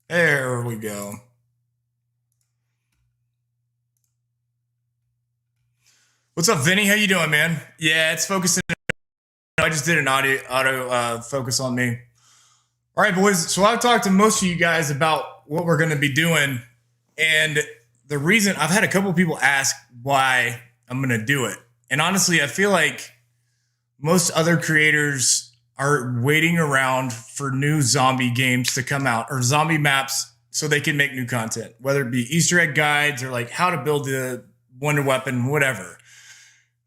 There we go. What's up, Vinny? How you doing, man? Yeah, it's focusing. I just did an auto focus on me. All right, boys. So I've talked to most of you guys about what we're going to be doing, and the reason I've had a couple of people ask why I'm going to do it, and honestly, I feel like most other creators are waiting around for new zombie games to come out or zombie maps so they can make new content, whether it be Easter egg guides or like how to build the wonder weapon, whatever.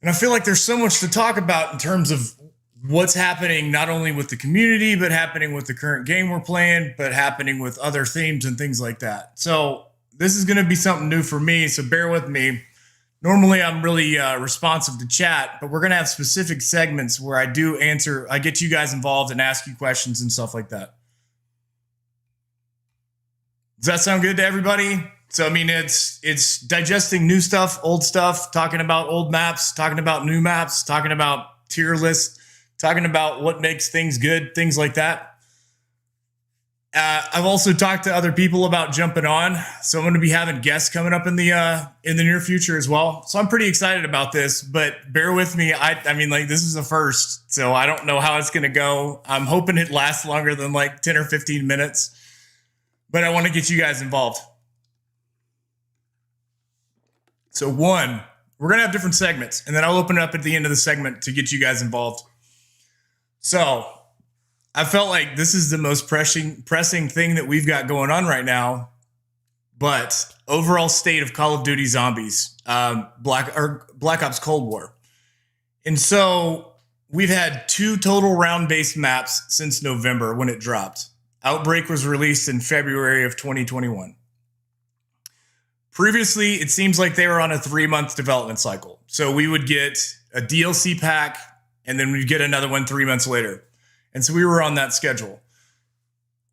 And I feel like there's so much to talk about in terms of what's happening, not only with the community, but happening with the current game we're playing, but happening with other themes and things like that. So this is going to be something new for me. So bear with me. Normally, I'm really responsive to chat, but we're going to have specific segments where I get you guys involved and ask you questions and stuff like that. Does that sound good to everybody? So, I mean, it's digesting new stuff, old stuff, talking about old maps, talking about new maps, talking about tier lists, talking about what makes things good, things like that. I've also talked to other people about jumping on, so I'm going to be having guests coming up in the near future as well. So I'm pretty excited about this, but bear with me. I mean, like this is the first, so I don't know how it's going to go. I'm hoping it lasts longer than like 10 or 15 minutes, but I want to get you guys involved. So we're going to have different segments, and then I'll open it up at the end of the segment to get you guys involved. So I felt like this is the most pressing thing that we've got going on right now. But overall state of Call of Duty Zombies, Black Ops Cold War. And so we've had 2 total round-based maps since November when it dropped. Outbreak was released in February of 2021. Previously, it seems like they were on a 3-month development cycle. So we would get a DLC pack, and then we'd get another one 3 months later. And so we were on that schedule.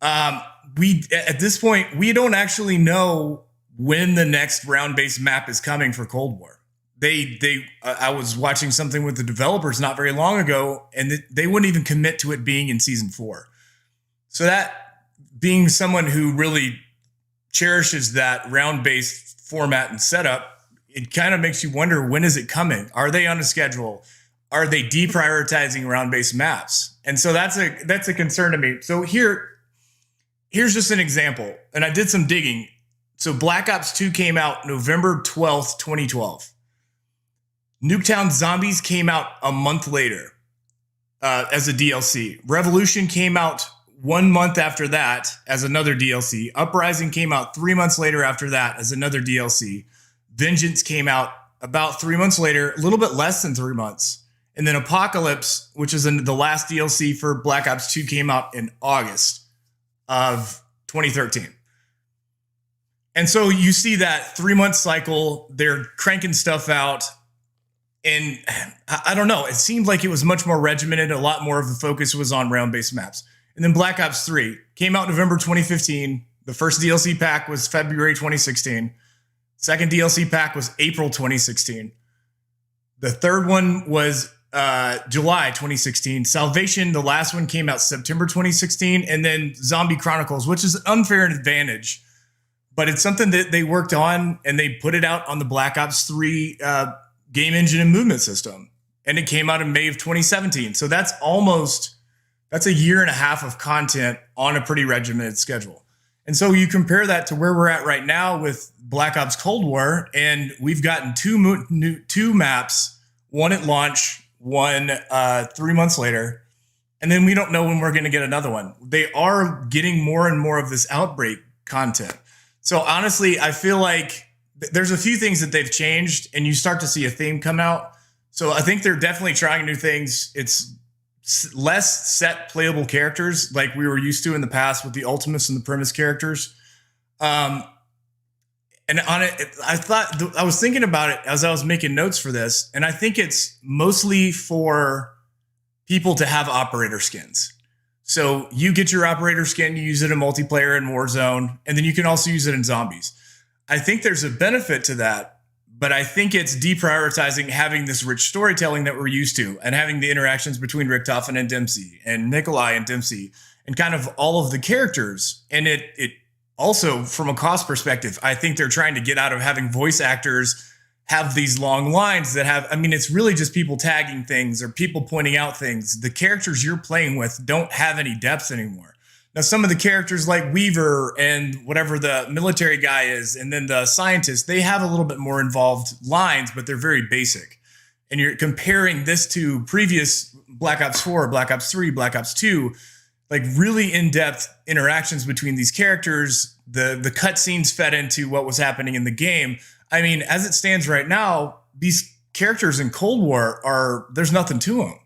At this point, we don't actually know when the next round-based map is coming for Cold War. I was watching something with the developers not very long ago, and they wouldn't even commit to it being in season 4. So that being someone who really cherishes that round-based format and setup, it kind of makes you wonder, when is it coming? Are they on a schedule? Are they deprioritizing round-based maps? And so that's a concern to me. So here's just an example, and I did some digging. So Black Ops 2 came out November 12th, 2012. Nuketown Zombies came out a month later as a DLC. Revolution came out 1 month after that as another DLC. Uprising came out 3 months later after that as another DLC. Vengeance came out about 3 months later, a little bit less than 3 months. And then Apocalypse, which is the last DLC for Black Ops 2, came out in August of 2013. And so you see that 3-month cycle, they're cranking stuff out. And I don't know, it seemed like it was much more regimented. A lot more of the focus was on round-based maps. And then Black Ops 3 came out November 2015. The first DLC pack was February 2016. Second DLC pack was April 2016. The third one was July 2016. Salvation, the last one, came out September 2016. And then Zombie Chronicles, which is an unfair advantage, but it's something that they worked on, and they put it out on the Black Ops 3 game engine and movement system. And it came out in May of 2017. So that's a year and a half of content on a pretty regimented schedule. And so you compare that to where we're at right now with Black Ops Cold War, and we've gotten two maps, one at launch, one 3 months later, and then we don't know when we're going to get another one. They are getting more and more of this Outbreak content. So honestly, I feel like there's a few things that they've changed, and you start to see a theme come out. So I think they're definitely trying new things. It's less set playable characters like we were used to in the past with the Ultimates and the Primus characters. And on it, I was thinking about it as I was making notes for this, and I think it's mostly for people to have operator skins. So you get your operator skin, you use it in multiplayer and Warzone, and then you can also use it in zombies. I think there's a benefit to that, but I think it's deprioritizing having this rich storytelling that we're used to, and having the interactions between Richtofen and Dempsey and Nikolai and Dempsey and kind of all of the characters. And it also from a cost perspective, I think they're trying to get out of having voice actors have these long lines that have, I mean, it's really just people tagging things or people pointing out things. The characters you're playing with don't have any depth anymore. Now, some of the characters like Weaver and whatever the military guy is, and then the scientist, they have a little bit more involved lines, but they're very basic. And you're comparing this to previous Black Ops 4, Black Ops 3, Black Ops 2, like really in-depth interactions between these characters, the cutscenes fed into what was happening in the game. I mean, as it stands right now, these characters in Cold War there's nothing to them.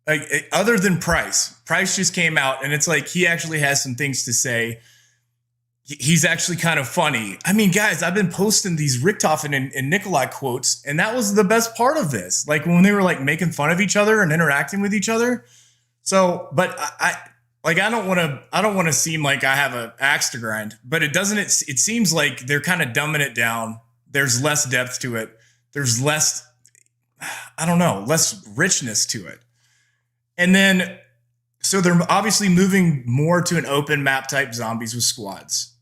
Like, other than Price. Price just came out, and it's like he actually has some things to say. He's actually kind of funny. I mean, guys, I've been posting these Richtofen and Nikolai quotes, and that was the best part of this. Like when they were like making fun of each other and interacting with each other. So, but I don't want to seem like I have an axe to grind, but it seems like they're kind of dumbing it down. There's less depth to it. There's less richness to it. And then, so they're obviously moving more to an open map type zombies with squads.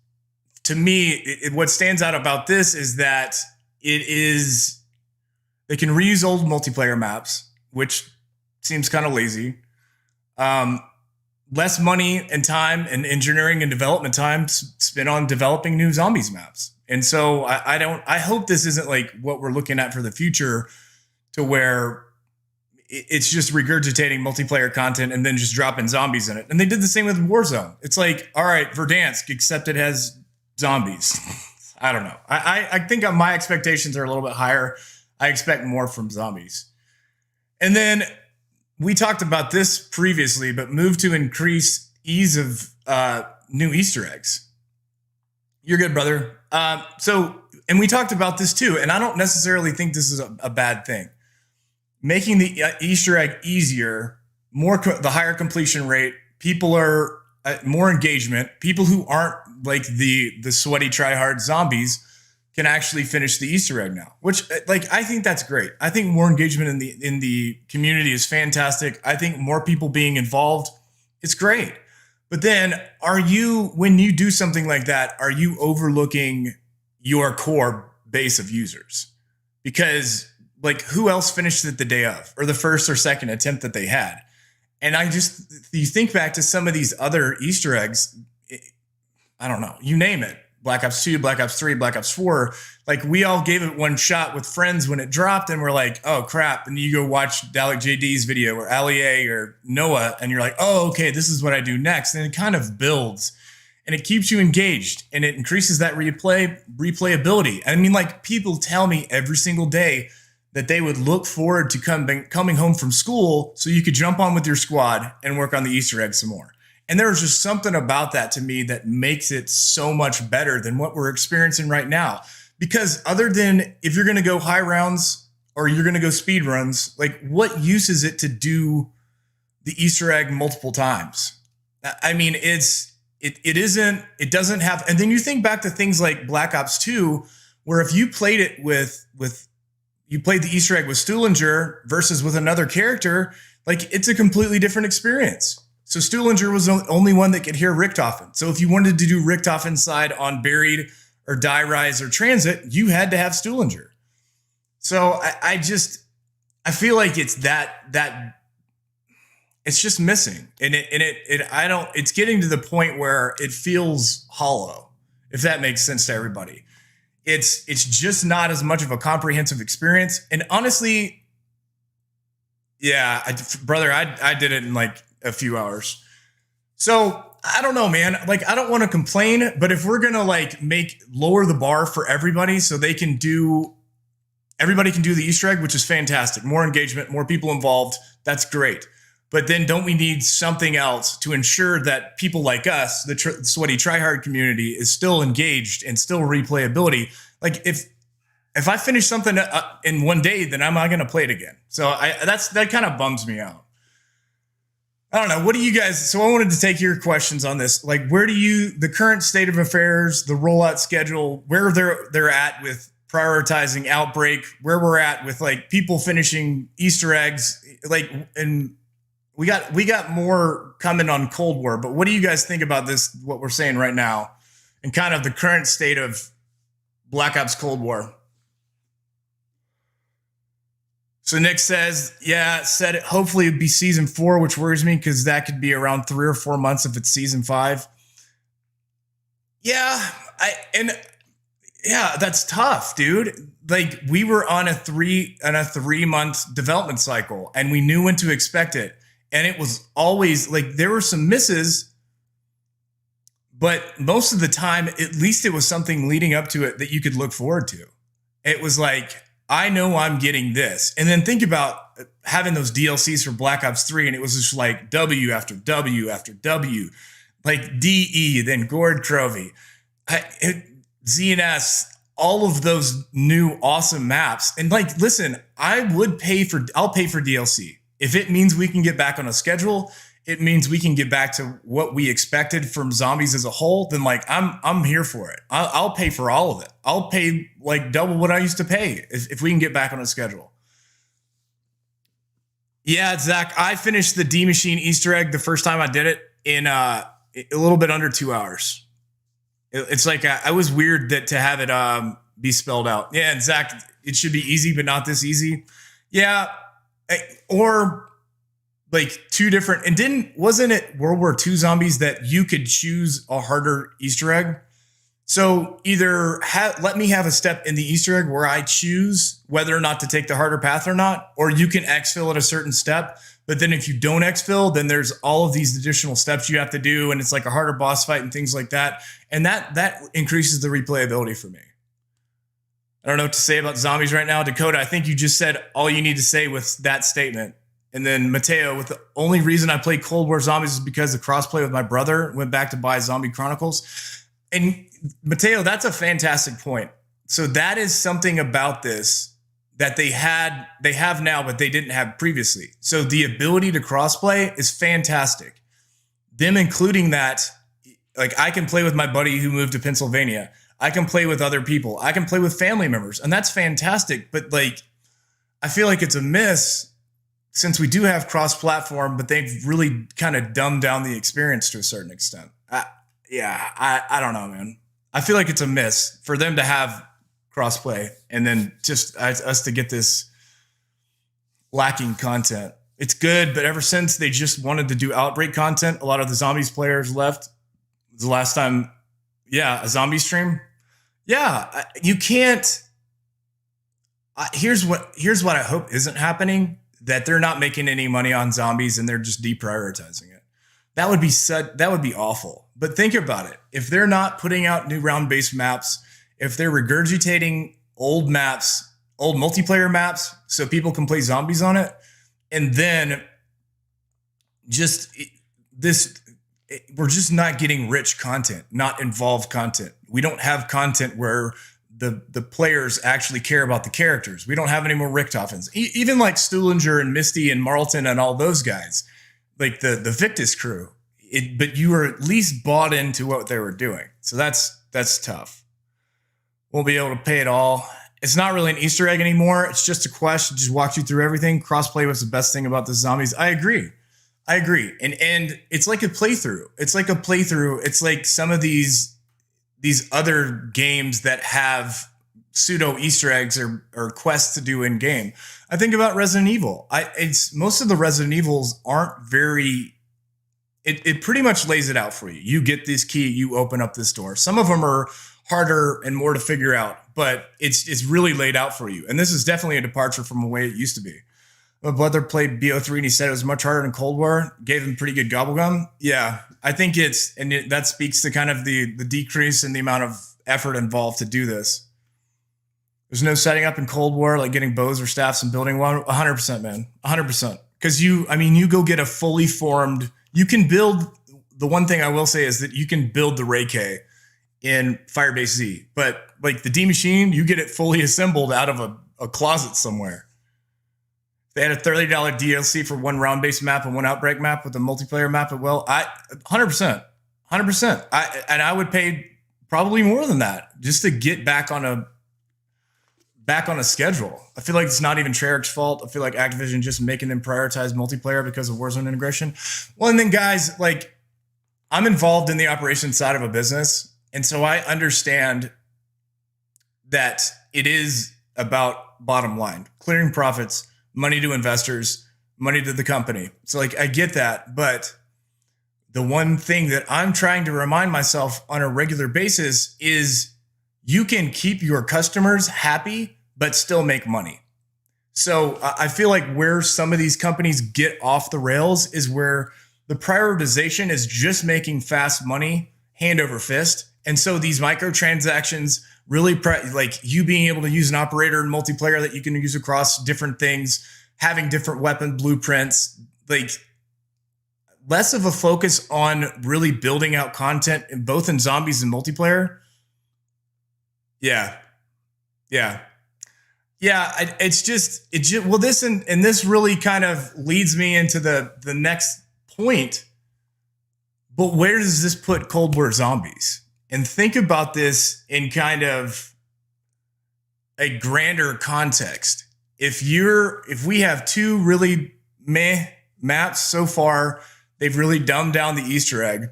To me, what stands out about this is that they can reuse old multiplayer maps, which seems kind of lazy. Less money and time and engineering and development time spent on developing new zombies maps. And so I hope this isn't like what we're looking at for the future, to where it's just regurgitating multiplayer content and then just dropping zombies in it. And they did the same with Warzone. It's like, all right, Verdansk, except it has zombies. I don't know. I think my expectations are a little bit higher. I expect more from zombies. And then we talked about this previously, but move to increase ease of new Easter eggs. You're good, brother. And we talked about this too, and I don't necessarily think this is a bad thing. Making the Easter egg easier, the higher completion rate, people are more engagement. People who aren't like the sweaty tryhard zombies can actually finish the Easter egg now, which I think that's great. I think more engagement in the community is fantastic. I think more people being involved, it's great. But then when you do something like that, are you overlooking your core base of users? Because like, who else finished it the day of, or the first or second attempt that they had? And you think back to some of these other Easter eggs, I don't know, you name it. Black Ops 2, Black Ops 3, Black Ops 4. Like, we all gave it one shot with friends when it dropped, and we're like, oh, crap. And you go watch Dalek JD's video or Ali A or Noah, and you're like, oh, okay, this is what I do next. And it kind of builds, and it keeps you engaged, and it increases that replayability. I mean, like, people tell me every single day that they would look forward to coming home from school so you could jump on with your squad and work on the Easter egg some more. And there was just something about that to me that makes it so much better than what we're experiencing right now. Because other than if you're going to go high rounds or you're going to go speed runs, like, what use is it to do the Easter egg multiple times? I mean, it doesn't have, and then you think back to things like Black Ops 2, where if you played it you played the Easter egg with Stuhlinger versus with another character, like, it's a completely different experience. So Stuhlinger was the only one that could hear Richtofen. So if you wanted to do Richtofen side on Buried or Die Rise or Transit, you had to have Stuhlinger. So I feel like it's that it's just missing. And it's getting to the point where it feels hollow, if that makes sense to everybody. It's just not as much of a comprehensive experience. And honestly, yeah, brother, I did it in like a few hours. So I don't know, man. Like, I don't want to complain, but if we're going to like lower the bar for everybody so everybody can do the Easter egg, which is fantastic. More engagement, more people involved. That's great. But then don't we need something else to ensure that people like us, the sweaty tryhard community, is still engaged and still replayability? Like, if I finish something in one day, then I'm not going to play it again. So that kind of bums me out. I don't know. What do you guys, so I wanted to take your questions on this. Like, where do the current state of affairs, the rollout schedule, where they're at with prioritizing Outbreak, where we're at with like people finishing Easter eggs, like, and we got more coming on Cold War, but what do you guys think about this, what we're saying right now? and kind of the current state of Black Ops Cold War. So Nick says, yeah, said it. Hopefully it'd be season 4, which worries me because that could be around 3 or 4 months if it's season 5. Yeah, that's tough, dude. Like we were on a 3-month development cycle, and we knew when to expect it, and it was always like there were some misses, but most of the time, at least it was something leading up to it that you could look forward to. It was like, I know I'm getting this. And then think about having those DLCs for Black Ops 3, and it was just like W after W after W, like DE, then Gord Trophy, ZNS, all of those new awesome maps. And like, listen, I'll pay for DLC. If it means we can get back on a schedule, it means we can get back to what we expected from zombies as a whole, then like I'm here for it. I'll pay for all of it. I'll pay like double what I used to pay if we can get back on a schedule. Yeah, Zach, I finished the D Machine Easter egg the first time I did it in a little bit under 2 hours. It's like I was weird that to have it be spelled out. Yeah, and Zach, it should be easy, but not this easy. Yeah, or like 2 different, and wasn't it World War II zombies that you could choose a harder Easter egg? So either let me have a step in the Easter egg where I choose whether or not to take the harder path or not, or you can exfil at a certain step. But then if you don't exfil, then there's all of these additional steps you have to do, and it's like a harder boss fight and things like that. And that increases the replayability for me. I don't know what to say about zombies right now. Dakota, I think you just said all you need to say with that statement. And then Mateo, with the only reason I played Cold War Zombies is because the crossplay with my brother went back to buy Zombie Chronicles. And Mateo, that's a fantastic point. So that is something about this that they have now, but they didn't have previously. So the ability to crossplay is fantastic. Them including that, like I can play with my buddy who moved to Pennsylvania. I can play with other people. I can play with family members, and that's fantastic. But like, I feel like it's a miss since we do have cross-platform, but they've really kind of dumbed down the experience to a certain extent. I don't know, man. I feel like it's a miss for them to have cross-play and then just us to get this lacking content. It's good, but ever since they just wanted to do Outbreak content, a lot of the Zombies players left. It was the last time, a zombie stream. Yeah, you can't. Here's what I hope isn't happening. That they're not making any money on zombies and they're just deprioritizing it. That would be awful. But think about it. If they're not putting out new round-based maps, if they're regurgitating old maps, old multiplayer maps, so people can play zombies on it, and then we're just not getting rich content, not involved content. We don't have content where the players actually care about the characters. We don't have any more Richtophens. Even like Stuhlinger and Misty and Marlton and all those guys, like the Victus crew. But you were at least bought into what they were doing. So that's tough. Won't be able to pay it all. It's not really an Easter egg anymore. It's just a quest. Just walks you through everything. Crossplay was the best thing about the zombies. I agree. And it's like a playthrough. It's like some of these other games that have pseudo Easter eggs or quests to do in game. I think about Resident Evil. Most of the Resident Evils aren't very. It pretty much lays it out for you. You get this key, you open up this door. Some of them are harder and more to figure out, but it's really laid out for you. And this is definitely a departure from the way it used to be. My brother played BO3 and he said it was much harder than Cold War. Gave him pretty good gobblegum. Yeah, I think that speaks to kind of the decrease in the amount of effort involved to do this. There's no setting up in Cold War, like getting bows or staffs and building one. 100%, man. 100%. Because you go get a fully formed, you can build, the one thing I will say is that you can build the Ray K in Firebase Z. But like the D Machine, you get it fully assembled out of a closet somewhere. They had a $30 DLC for one round-based map and one Outbreak map with a multiplayer map. 100%. I would pay probably more than that just to get back on a schedule. I feel like it's not even Treyarch's fault. I feel like Activision just making them prioritize multiplayer because of Warzone integration. Well, and then guys, like I'm involved in the operations side of a business. And so I understand that it is about bottom line, clearing profits, money to investors, money to the company. So like, I get that. But the one thing that I'm trying to remind myself on a regular basis is you can keep your customers happy, but still make money. So I feel like where some of these companies get off the rails is where the prioritization is just making fast money, hand over fist. And so these microtransactions really like you being able to use an operator and multiplayer that you can use across different things, having different weapon blueprints, like less of a focus on really building out content in both in zombies and multiplayer. Yeah. It's just well, this and this really kind of leads me into the next point. But where does this put Cold War zombies? And think about this in kind of a grander context. If we have two really meh maps so far, they've really dumbed down the Easter egg.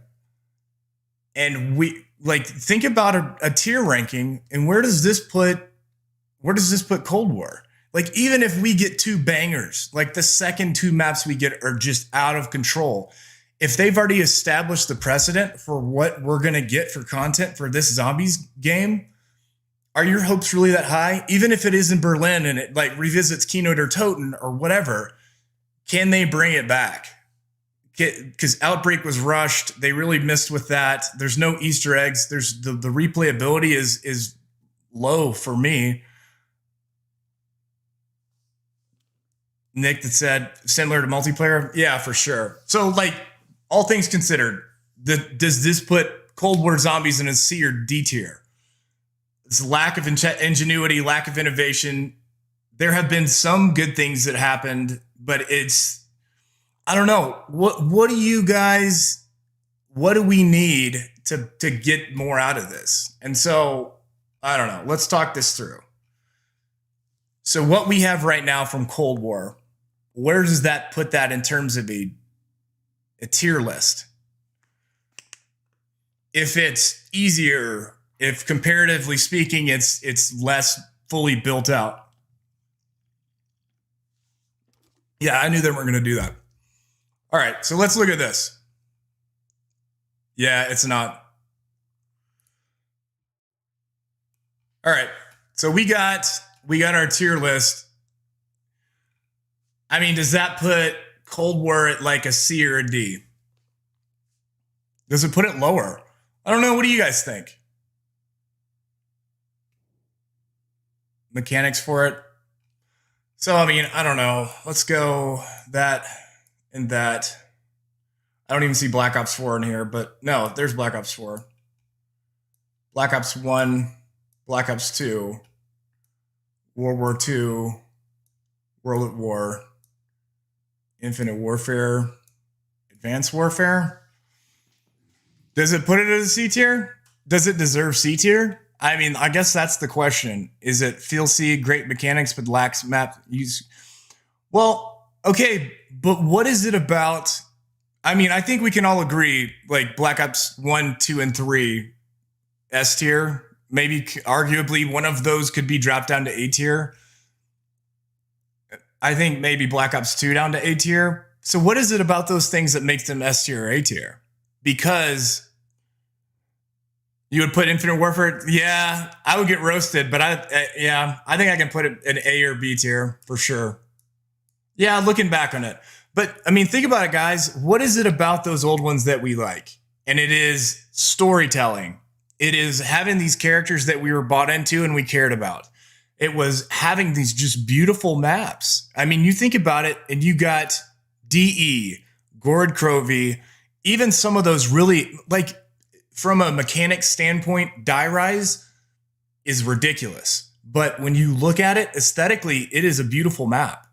And we like think about a tier ranking, and where does this put Cold War? Like, even if we get two bangers, like the second two maps we get are just out of control. If they've already established the precedent for what we're going to get for content for this zombies game, are your hopes really that high? Even if it is in Berlin and it like revisits Keynote or Toten or whatever, can they bring it back? Because Outbreak was rushed. They really missed with that. There's no Easter eggs. There's the replayability is low for me. Nick that said similar to multiplayer. Yeah, for sure. So like all things considered, does this put Cold War zombies in a C or D tier? It's lack of ingenuity, lack of innovation. There have been some good things that happened, but it's, I don't know. What do you guys, what do we need to get more out of this? And so, I don't know. Let's talk this through. So what we have right now from Cold War, where does that put that in terms of a tier list? If it's easier, if comparatively speaking, it's less fully built out. Yeah, I knew they weren't going to do that. All right, so let's look at this. Yeah, it's not. All right, so we got our tier list. I mean, does that put Cold War at like a C or a D? Does it put it lower? I don't know. What do you guys think? Mechanics for it. So, I mean, I don't know. Let's go that and that. I don't even see Black Ops 4 in here, but no, there's Black Ops 4. Black Ops 1, Black Ops 2, World War II, World at War, Infinite Warfare, Advanced Warfare. Does it put it as a C tier? Does it deserve C tier? I mean, I guess that's the question. Is it feel C, great mechanics, but lacks map use? Well, okay, but what is it about? I mean, I think we can all agree, like Black Ops 1, 2, and 3, S tier. Maybe arguably one of those could be dropped down to A tier. I think maybe Black Ops 2 down to A tier. So what is it about those things that makes them S tier or A tier? Because you would put Infinite Warfare. Yeah, I would get roasted, but I think I can put it in A or B tier for sure. Yeah, looking back on it. But I mean, think about it, guys. What is it about those old ones that we like? And it is storytelling. It is having these characters that we were bought into and we cared about. It was having these just beautiful maps. I mean, you think about it, and you got DE, Gord Crovey, even some of those really, like, from a mechanics standpoint, Die Rise is ridiculous. But when you look at it aesthetically, it is a beautiful map.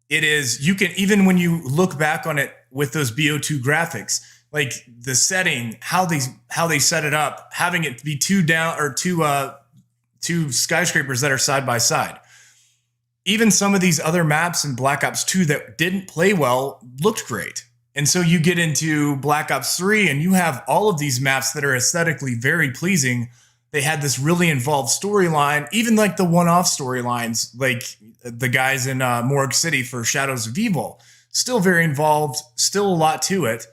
It is, you can, even when you look back on it with those BO2 graphics, like the setting, how they set it up, having it be two skyscrapers that are side by side. Even some of these other maps in Black Ops 2 that didn't play well looked great. And so you get into Black Ops 3 and you have all of these maps that are aesthetically very pleasing. They had this really involved storyline, even like the one-off storylines, like the guys in Morgue City for Shadows of Evil. Still very involved, still a lot to it.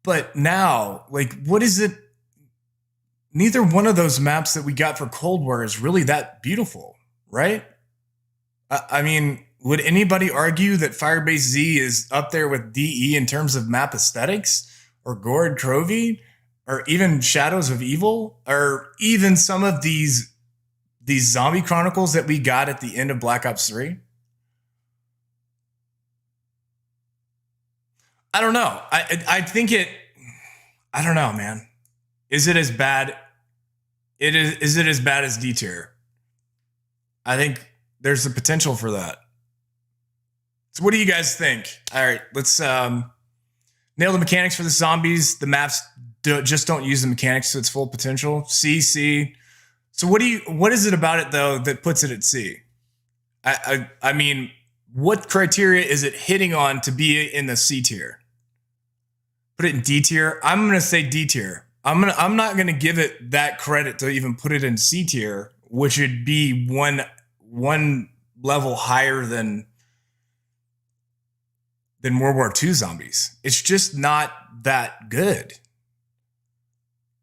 But now, like, what is it? Neither one of those maps that we got for Cold War is really that beautiful, right? I mean, would anybody argue that Firebase Z is up there with DE in terms of map aesthetics, or Gord Trovy, or even Shadows of Evil, or even some of these zombie chronicles that we got at the end of Black Ops 3? I don't know. I think it. I don't know, man. Is it as bad? Is it as bad as D tier? I think there's the potential for that. So, what do you guys think? All right, let's nail the mechanics for the zombies. The maps just don't use the mechanics to its full potential. C. So, what is it about it though that puts it at C? I mean, what criteria is it hitting on to be in the C tier? Put it in D tier. I'm gonna say D tier. I'm not gonna give it that credit to even put it in C tier, which would be one level higher than World War II zombies. It's just not that good.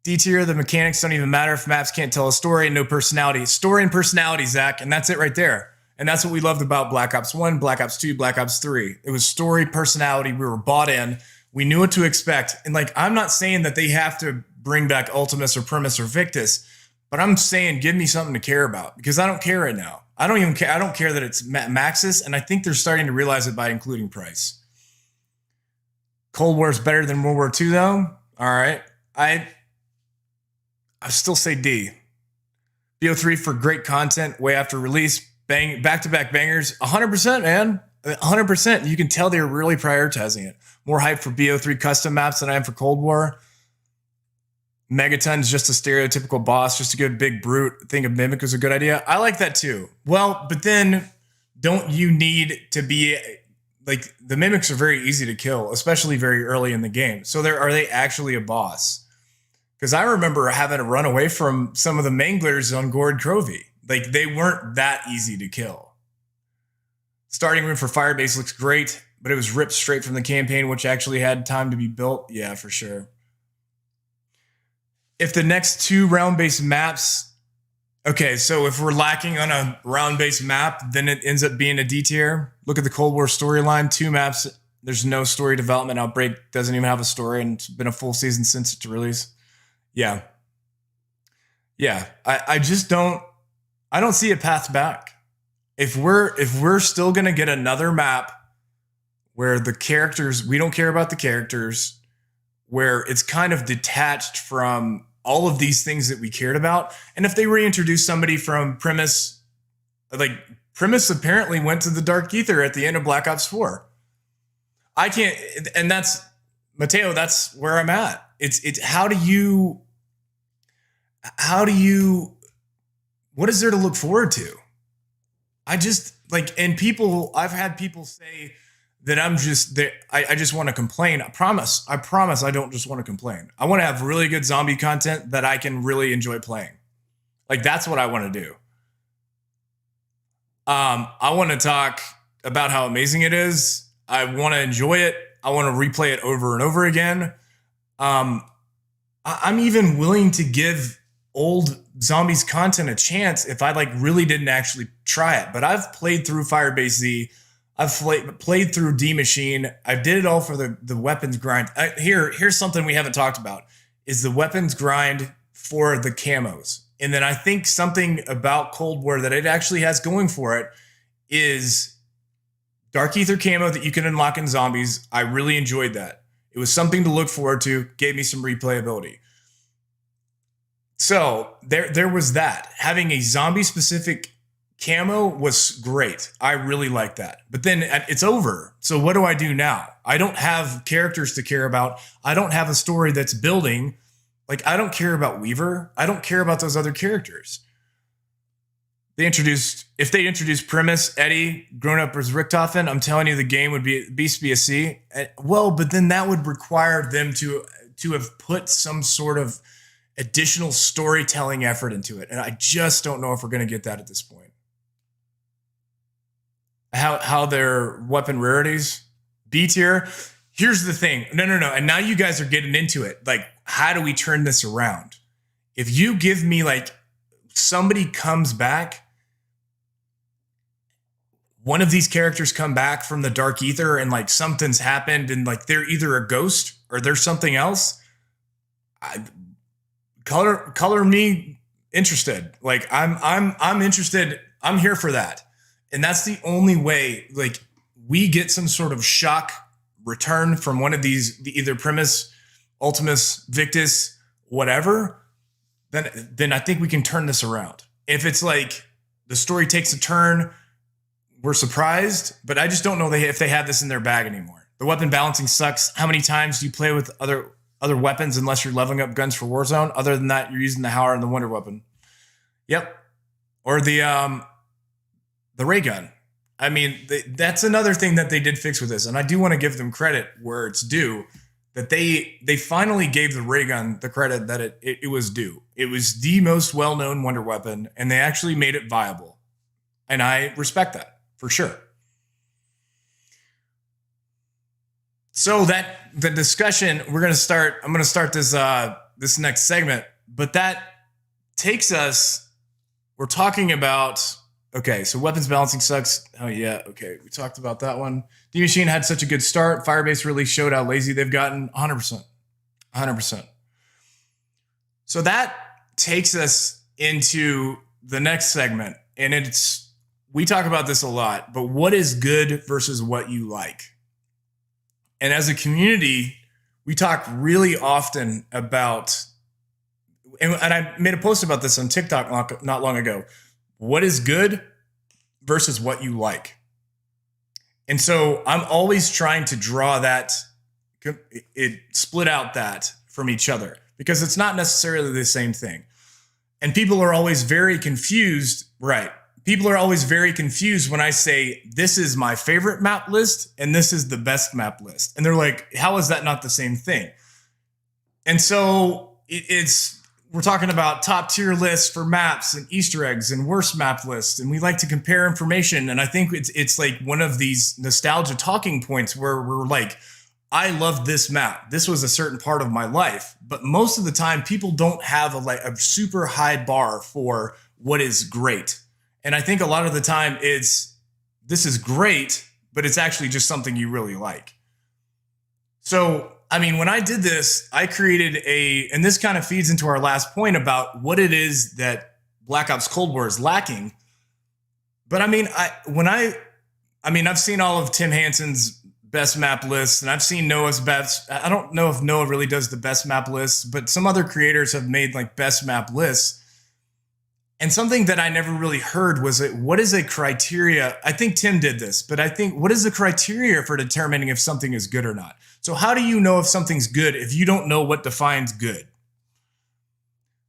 D tier, the mechanics don't even matter if maps can't tell a story and no personality. Story and personality, Zach, and that's it right there. And that's what we loved about Black Ops 1, Black Ops 2, Black Ops 3. It was story, personality. We were bought in. We knew what to expect. And like, I'm not saying that they have to bring back Ultimus or Primus or Victus, but I'm saying give me something to care about, because I don't care right now. I don't even care. I don't care that it's Maxis, and I think they're starting to realize it by including price. Cold War is better than World War II, though. All right. I still say D. BO3 for great content way after release. Bang, back-to-back bangers. 100%, man. 100%. You can tell they were really prioritizing it. More hype for BO3 custom maps than I am for Cold War. Megaton's just a stereotypical boss, just a good big brute. I think a Mimic was a good idea. I like that too. Well, but then don't you need to be like, the Mimics are very easy to kill, especially very early in the game. So are they actually a boss? Because I remember having to run away from some of the Manglers on Gord Trovy. Like, they weren't that easy to kill. Starting room for Firebase looks great, but it was ripped straight from the campaign, which actually had time to be built. Yeah, for sure. If the next two round-based maps... Okay, so if we're lacking on a round-based map, then it ends up being a D tier. Look at the Cold War storyline. 2 maps. There's no story development. Outbreak doesn't even have a story, and it's been a full season since its release. Yeah. I just don't... I don't see a path back. If we're still gonna get another map where the characters, we don't care about the characters, where it's kind of detached from all of these things that we cared about, and if they reintroduce somebody from Primus, like Primus apparently went to the Dark Ether at the end of Black Ops 4. I can't, and that's Mateo. That's where I'm at. It's how do you? What is there to look forward to? I just like, and people, I've had people say that I'm just there. I just want to complain. I promise I don't just want to complain. I want to have really good zombie content that I can really enjoy playing. Like, that's what I want to do. I want to talk about how amazing it is. I want to enjoy it. I want to replay it over and over again. I'm even willing to give old zombies content a chance if I like really didn't actually try it. But I've played through Firebase Z. I've played through D Machine. I did it all for the weapons grind. Here's something we haven't talked about, is the weapons grind for the camos. And then I think something about Cold War that it actually has going for it is Dark Ether camo that you can unlock in zombies. I really enjoyed that. It was something to look forward to, gave me some replayability. So there was that. Having a zombie-specific camo was great. I really like that. But then it's over. So what do I do now? I don't have characters to care about. I don't have a story that's building. Like, I don't care about Weaver. I don't care about those other characters. if they introduced Primus, Eddie, grown up as Richtofen, I'm telling you the game would be at least be a C. Well, but then that would require them to have put some sort of additional storytelling effort into it. And I just don't know if we're going to get that at this point. How their weapon rarities, B tier. Here's the thing. No. And now you guys are getting into it. Like, how do we turn this around? If you give me like somebody comes back, one of these characters come back from the dark ether and like something's happened and like they're either a ghost or there's something else. Color me interested. Like I'm interested. I'm here for that. And that's the only way, like, we get some sort of shock return from one of these, either Primus, Ultimus, Victus, whatever, then I think we can turn this around. If it's like the story takes a turn, we're surprised, but I just don't know if they have this in their bag anymore. The weapon balancing sucks. How many times do you play with other weapons unless you're leveling up guns for Warzone? Other than that, you're using the Howler and the Wonder Weapon. Yep. Or the ray gun. I mean, that's another thing that they did fix with this. And I do want to give them credit where it's due, that they finally gave the ray gun the credit that it was due. It was the most well-known wonder weapon, and they actually made it viable. And I respect that for sure. So the discussion I'm going to start this next segment, but that takes us, we're talking about, okay, so weapons balancing sucks. Oh yeah, okay, we talked about that one. D Machine had such a good start. Firebase really showed how lazy they've gotten. 100%. So that takes us into the next segment, and we talk about this a lot, but what is good versus what you like? And as a community, we talk really often about, and I made a post about this on TikTok not long ago. What is good versus what you like? And so I'm always trying to draw split out that from each other, because it's not necessarily the same thing. And people are always very confused, right? People are always very confused when I say, this is my favorite map list and this is the best map list. And they're like, how is that not the same thing? And so we're talking about top tier lists for maps and Easter eggs and worst map lists. And we like to compare information. And I think it's like one of these nostalgia talking points where we're like, I love this map. This was a certain part of my life. But most of the time, people don't have a super high bar for what is great. And I think a lot of the time this is great, but it's actually just something you really like. So, I mean, when I did this, I created and this kind of feeds into our last point about what it is that Black Ops Cold War is lacking. But I mean, I've seen all of Tim Hansen's best map lists, and I've seen Noah's best. I don't know if Noah really does the best map lists, but some other creators have made like best map lists. And something that I never really heard was what is a criteria? I think Tim did this, but I think what is the criteria for determining if something is good or not? So how do you know if something's good if you don't know what defines good?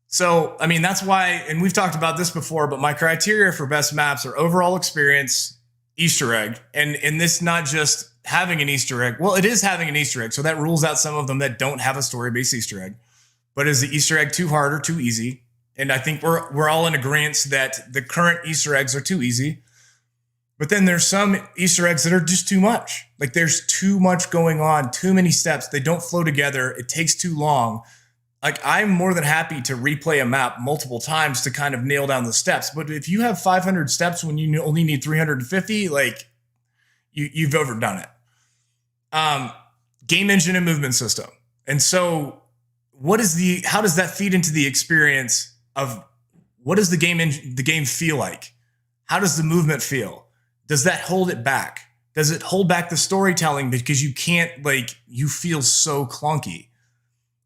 So, I mean, that's why, and we've talked about this before, but my criteria for best maps are overall experience, Easter egg, and this not just having an Easter egg. Well, it is having an Easter egg, so that rules out some of them that don't have a story-based Easter egg. But is the Easter egg too hard or too easy? And I think we're all in agreement that the current Easter eggs are too easy. But then there's some Easter eggs that are just too much. Like there's too much going on, too many steps. They don't flow together. It takes too long. Like I'm more than happy to replay a map multiple times to kind of nail down the steps. But if you have 500 steps when you only need 350, like you've overdone it. Game engine and movement system. And so how does that feed into the experience of what does the game feel like? How does the movement feel? Does that hold it back? Does it hold back the storytelling because you feel so clunky?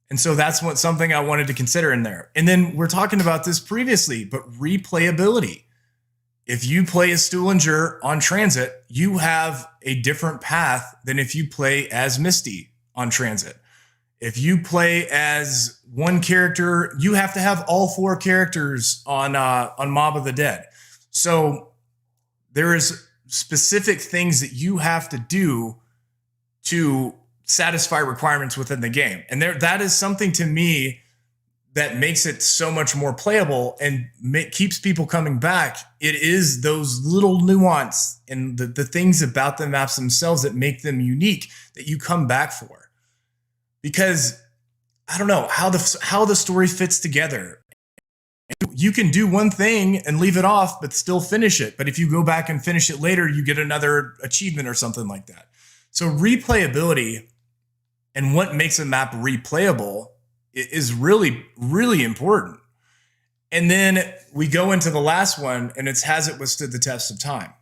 And so that's something I wanted to consider in there. And then we're talking about this previously, but replayability. If you play as Stuhlinger on Transit, you have a different path than if you play as Misty on Transit. If you play as one character, you have to have all 4 characters on Mob of the Dead. So there is specific things that you have to do to satisfy requirements within the game. And that is something to me that makes it so much more playable and keeps people coming back. It is those little nuance and the things about the maps themselves that make them unique that you come back for. Because I don't know how the story fits together. You can do one thing and leave it off, but still finish it. But if you go back and finish it later, you get another achievement or something like that. So replayability and what makes a map replayable is really, really important. And then we go into the last one, and it's has it withstood the test of time.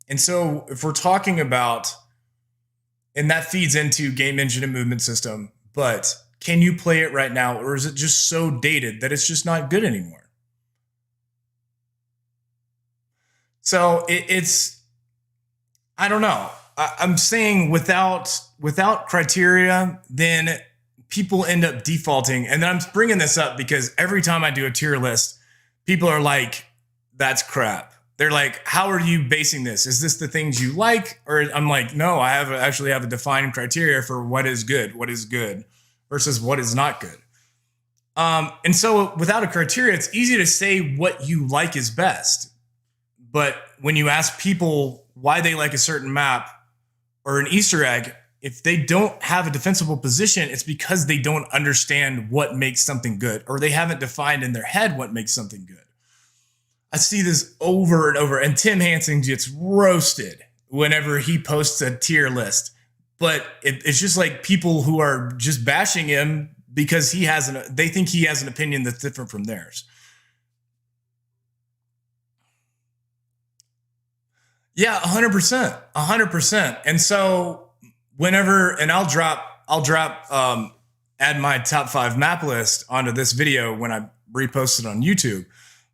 And so if we're talking about, and that feeds into game engine and movement system, but can you play it right now, or is it just so dated that it's just not good anymore? So it's, I don't know. I'm saying without criteria, then people end up defaulting. And then I'm bringing this up because every time I do a tier list, people are like, that's crap. They're like, how are you basing this? Is this the things you like? Or I'm like, no, I actually have a defined criteria for what is good versus what is not good. And so without a criteria, it's easy to say what you like is best. But when you ask people why they like a certain map or an Easter egg, if they don't have a defensible position, it's because they don't understand what makes something good, or they haven't defined in their head what makes something good. I see this over and over, and Tim Hansen gets roasted whenever he posts a tier list. But it's just like people who are just bashing him because they think he has an opinion that's different from theirs. Yeah, 100%. And so I'll add my top 5 map list onto this video when I repost it on YouTube.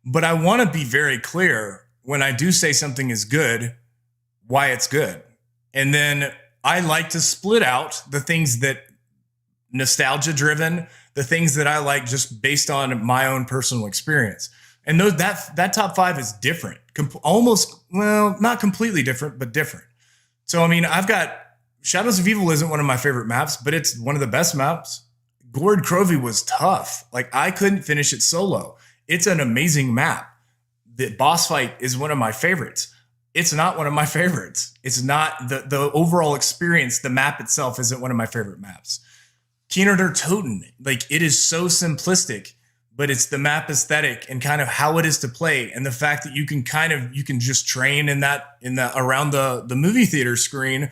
But I want to be very clear when I do say something is good, why it's good. And then I like to split out the things that nostalgia driven, the things that I like just based on my own personal experience. And that top 5 is different, not completely different, but different. So, I mean, I've got Shadows of Evil isn't one of my favorite maps, but it's one of the best maps. Gord Crovey was tough. Like, I couldn't finish it solo. It's an amazing map. The boss fight is one of my favorites. It's not one of my favorites. It's not the overall experience. The map itself isn't one of my favorite maps. Keener der Toten, like, it is so simplistic, but it's the map aesthetic and kind of how it is to play, and the fact that you can just train around the movie theater screen,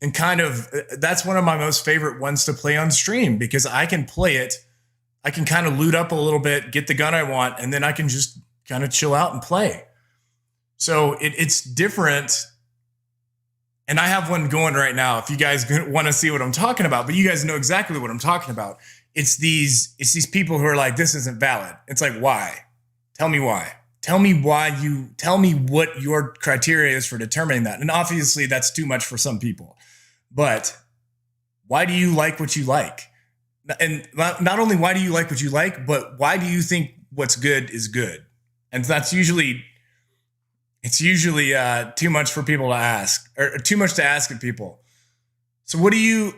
and that's one of my most favorite ones to play on stream, because I can play it. I can kind of loot up a little bit, get the gun I want, and then I can just kind of chill out and play. So it's different. And I have one going right now if you guys want to see what I'm talking about, but you guys know exactly what I'm talking about. It's these people who are like, this isn't valid. It's like, why? Tell me why. Tell me what your criteria is for determining that. And obviously that's too much for some people. But why do you like what you like? And not only why do you like what you like, but why do you think what's good is good? And it's usually too much for people to ask, or too much to ask of people. So what do you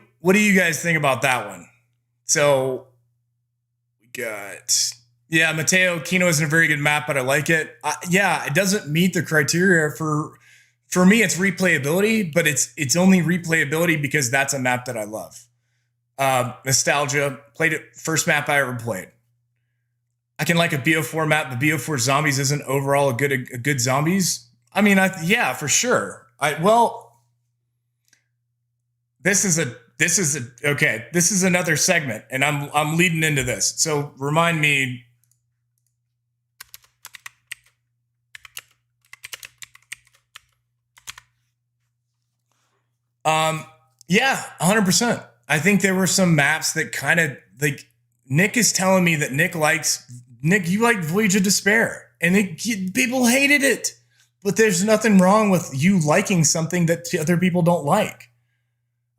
guys think about that one? So we got, Mateo, Kino isn't a very good map, but I like it. It doesn't meet the criteria for me. It's replayability, but it's only replayability because that's a map that I love. Nostalgia, played it, first map I ever played. I can like a BO4 map, but BO4 zombies isn't overall a good zombies. I mean, for sure. This is another segment, and I'm leading into this. So remind me. Yeah, 100%. I think there were some maps that kind of, like, Nick is telling me that Nick, you like Voyage of Despair, and people hated it. But there's nothing wrong with you liking something that other people don't like.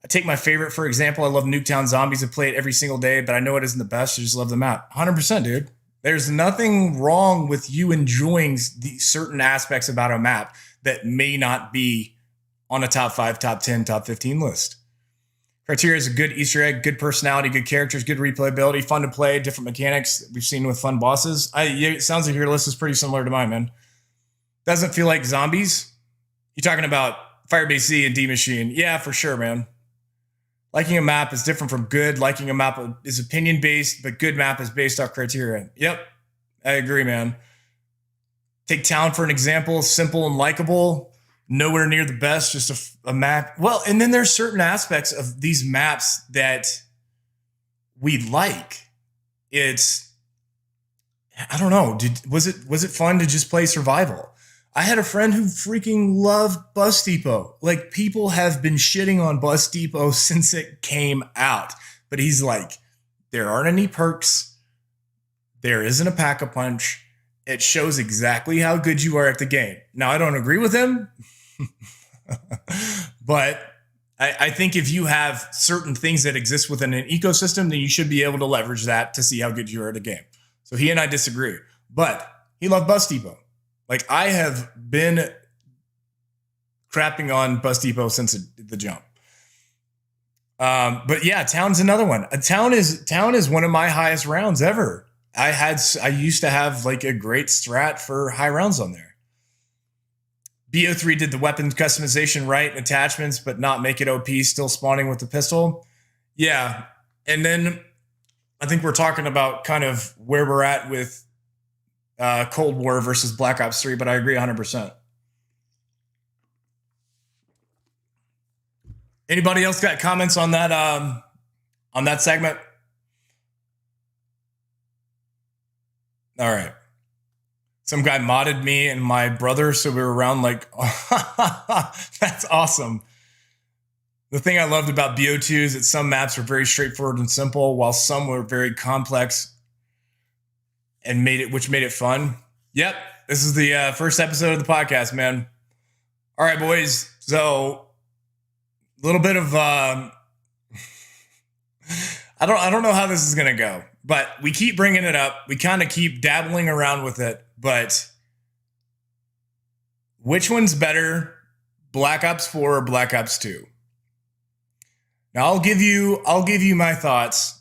I take my favorite, for example. I love Nuketown Zombies. I play it every single day, but I know it isn't the best. I just love the map. 100%, dude. There's nothing wrong with you enjoying the certain aspects about a map that may not be on a top 5, top 10, top 15 list. Criteria is a good Easter egg, good personality, good characters, good replayability, fun to play, different mechanics we've seen with fun bosses. It sounds like your list is pretty similar to mine, man. Doesn't feel like zombies. You're talking about Firebase Z and D Machine. Yeah, for sure, man. Liking a map is different from good. Liking a map is opinion-based, but good map is based off criteria. Yep, I agree, man. Take Town for an example. Simple and likable. Nowhere near the best, just a map. Well, and then there's certain aspects of these maps that we like. It's, I don't know. Was it fun to just play survival? I had a friend who freaking loved Bus Depot. Like, people have been shitting on Bus Depot since it came out. But he's like, there aren't any perks. There isn't a pack-a-punch. It shows exactly how good you are at the game. Now, I don't agree with him. But I think if you have certain things that exist within an ecosystem, then you should be able to leverage that to see how good you are at a game. So he and I disagree. But he loved Bus Depot. Like, I have been crapping on Bus Depot since the jump. But yeah, Town's another one. Town is one of my highest rounds ever. I used to have like a great strat for high rounds on there. BO3 did the weapon customization right and attachments, but not make it OP, still spawning with the pistol. Yeah. And then I think we're talking about kind of where we're at with Cold War versus Black Ops 3, but I agree 100%. Anybody else got comments on that segment? All right. Some guy modded me and my brother, so we were around like, that's awesome. The thing I loved about BO2 is that some maps were very straightforward and simple, while some were very complex and which made it fun. Yep, this is the first episode of the podcast, man. All right, boys. So a little bit of I don't know how this is gonna go, but we keep bringing it up. We kind of keep dabbling around with it. But which one's better, Black Ops 4 or Black Ops 2? Now I'll give you my thoughts,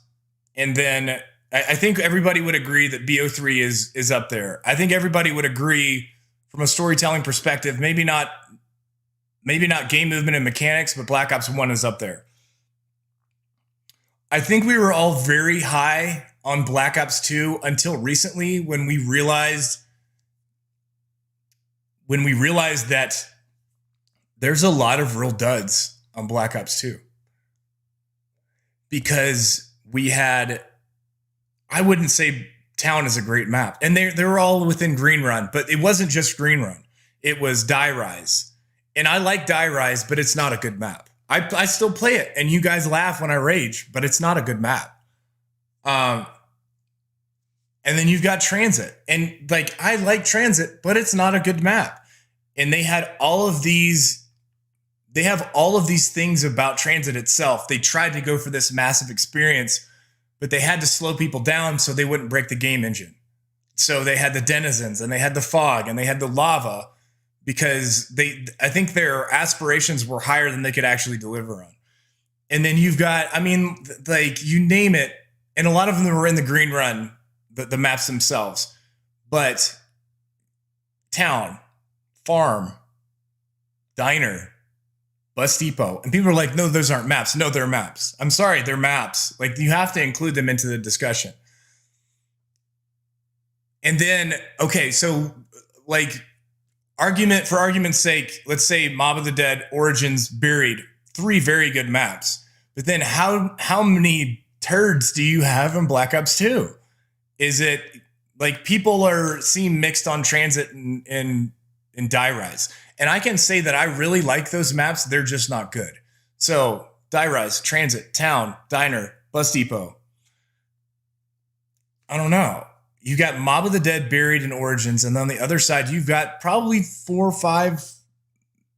and then I think everybody would agree that BO3 is up there. I think everybody would agree from a storytelling perspective, maybe not game movement and mechanics, but Black Ops 1 is up there. I think we were all very high on Black Ops 2 until recently when we realized that there's a lot of real duds on Black Ops 2. Because we had, I wouldn't say Town is a great map. And they were all within Green Run, but it wasn't just Green Run. It was Die Rise. And I like Die Rise, but it's not a good map. I still play it, and you guys laugh when I rage, but it's not a good map. And then you've got Transit. And like, I like Transit, but it's not a good map. And they have all of these things about Transit itself. They tried to go for this massive experience, but they had to slow people down so they wouldn't break the game engine. So they had the denizens, and they had the fog, and they had the lava, because I think their aspirations were higher than they could actually deliver on. And then you've got, I mean, like, you name it, and a lot of them were in the Green Run, the maps themselves. But Town, Farm, Diner, Bus Depot, and people are like, no, those aren't maps. No, they're maps. I'm sorry, they're maps. Like, you have to include them into the discussion. And then, okay, so like, for argument's sake, let's say Mob of the Dead, Origins, Buried, 3 very good maps. But then how many turds do you have in Black Ops 2? Is it like people are seem mixed on Transit and Die Rise? And I can say that I really like those maps. They're just not good. So Die Rise, Transit, Town, Diner, Bus Depot. I don't know. You got Mob of the Dead, Buried, and Origins. And on the other side, you've got probably 4 or 5,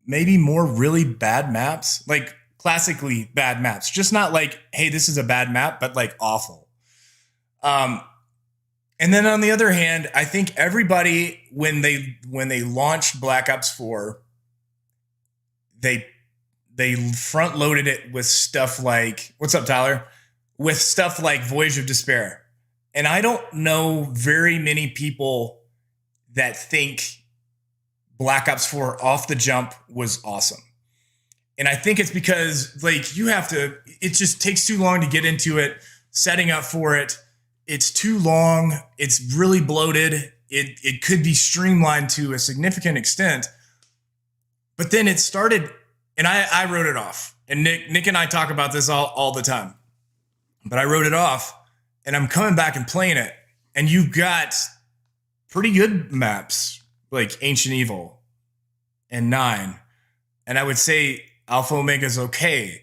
maybe more really bad maps. Like classically bad maps. Just not like, hey, this is a bad map, but like awful. And then on the other hand, I think everybody when they launched Black Ops 4, they front loaded it with stuff like, what's up, Tyler? With stuff like Voyage of Despair. And I don't know very many people that think Black Ops 4 off the jump was awesome. And I think it's because like it just takes too long to get into it, setting up for it. It's too long. It's really bloated. It could be streamlined to a significant extent. But then it started, and I wrote it off. And Nick and I talk about this all the time. But I wrote it off, and I'm coming back and playing it. And you've got pretty good maps, like Ancient Evil and 9. And I would say Alpha Omega's okay.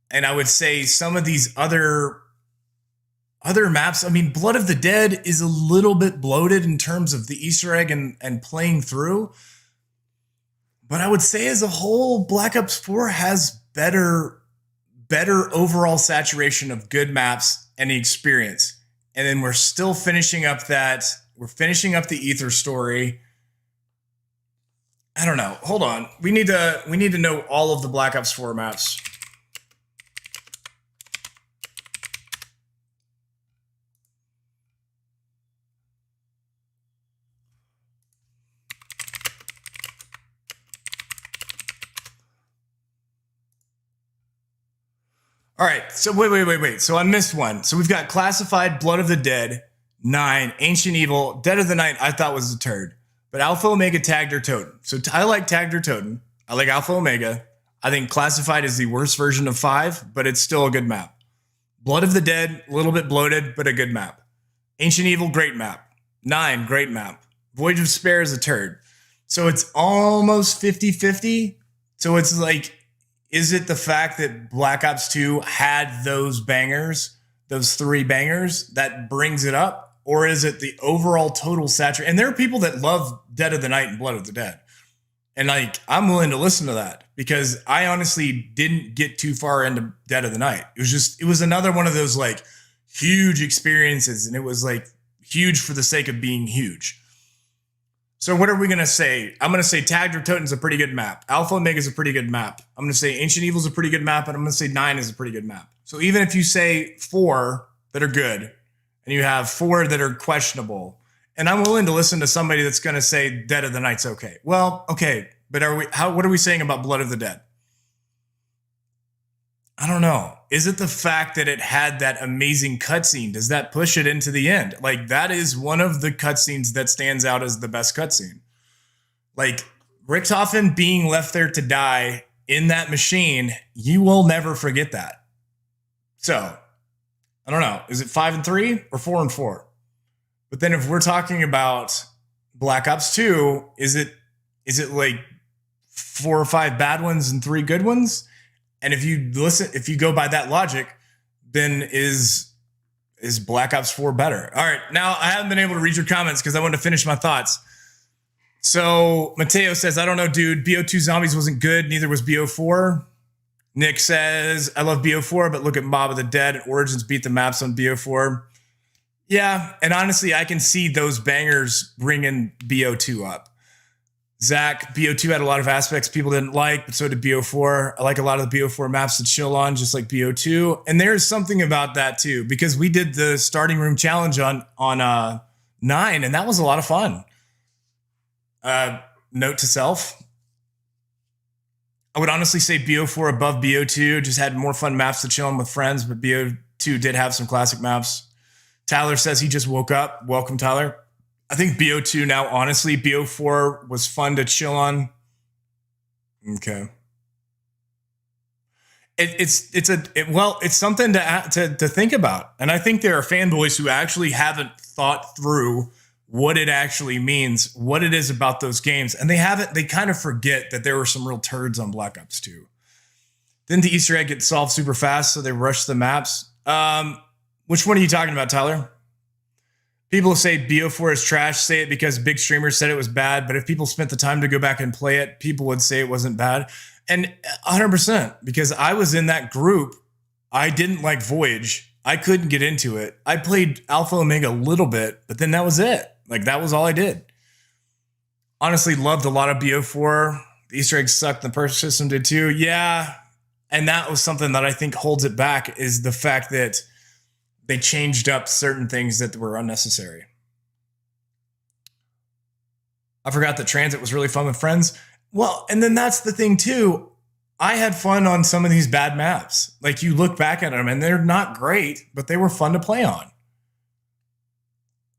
And I would say some of these other maps, I mean, Blood of the Dead is a little bit bloated in terms of the Easter egg and playing through. But I would say as a whole, Black Ops 4 has better overall saturation of good maps and the experience. And then we're still finishing up the Ether story. I don't know. Hold on. We need to know all of the Black Ops 4 maps. All right, so wait. So I missed one. So we've got Classified, Blood of the Dead, 9, Ancient Evil, Dead of the Night I thought was a turd. But Alpha Omega, Tagged or Totem. So I like Tagged or Totem. I like Alpha Omega. I think Classified is the worst version of 5, but it's still a good map. Blood of the Dead, a little bit bloated, but a good map. Ancient Evil, great map. 9, great map. Voyage of Despair is a turd. So it's almost 50-50. So it's like, is it the fact that Black Ops 2 had those bangers, those 3 bangers, that brings it up? Or is it the overall total saturation? And there are people that love Dead of the Night and Blood of the Dead. And like, I'm willing to listen to that because I honestly didn't get too far into Dead of the Night. It was another one of those like huge experiences. And it was like huge for the sake of being huge. So what are we going to say? I'm going to say Tagged or Totem's a pretty good map. Alpha Omega is a pretty good map. I'm going to say Ancient Evil is a pretty good map. And I'm going to say 9 is a pretty good map. So even if you say 4 that are good and you have 4 that are questionable, and I'm willing to listen to somebody that's going to say Dead of the Night's okay. Well, okay. But what are we saying about Blood of the Dead? I don't know. Is it the fact that it had that amazing cutscene? Does that push it into the end? Like, that is one of the cutscenes that stands out as the best cutscene. Like, Richtofen being left there to die in that machine, you will never forget that. So, I don't know. Is it 5 and 3 or 4 and 4? But then if we're talking about Black Ops 2, is it like 4 or 5 bad ones and 3 good ones? And if you go by that logic, then is Black Ops 4 better? All right, now I haven't been able to read your comments because I wanted to finish my thoughts. So Mateo says, I don't know, dude. BO2 Zombies wasn't good. Neither was BO4. Nick says, I love BO4, but look at Mob of the Dead. Origins beat the maps on BO4. Yeah, and honestly, I can see those bangers bringing BO2 up. Zach, BO2 had a lot of aspects people didn't like, but so did BO4. I like a lot of the BO4 maps to chill on, just like BO2. And there's something about that too, because we did the starting room challenge on 9, and that was a lot of fun. Note to self, I would honestly say BO4 above BO2, just had more fun maps to chill on with friends, but BO2 did have some classic maps. Tyler says he just woke up. Welcome, Tyler. I think BO2 now, honestly, BO4 was fun to chill on. Okay. It's something to think about. And I think there are fanboys who actually haven't thought through what it actually means, what it is about those games. And they kind of forget that there were some real turds on Black Ops 2. Didn't the Easter egg get solved super fast, so they rushed the maps? Which one are you talking about, Tyler? People say BO4 is trash, say it because big streamers said it was bad, but if people spent the time to go back and play it, people would say it wasn't bad. And 100%, because I was in that group. I didn't like Voyage. I couldn't get into it. I played Alpha Omega a little bit, but then that was it. Like, that was all I did. Honestly, loved a lot of BO4. The Easter eggs sucked. The purchase system did too. Yeah. And that was something that I think holds it back, is the fact that they changed up certain things that were unnecessary. I forgot that Transit was really fun with friends. Well, and then that's the thing too. I had fun on some of these bad maps. Like, you look back at them and they're not great, but they were fun to play on.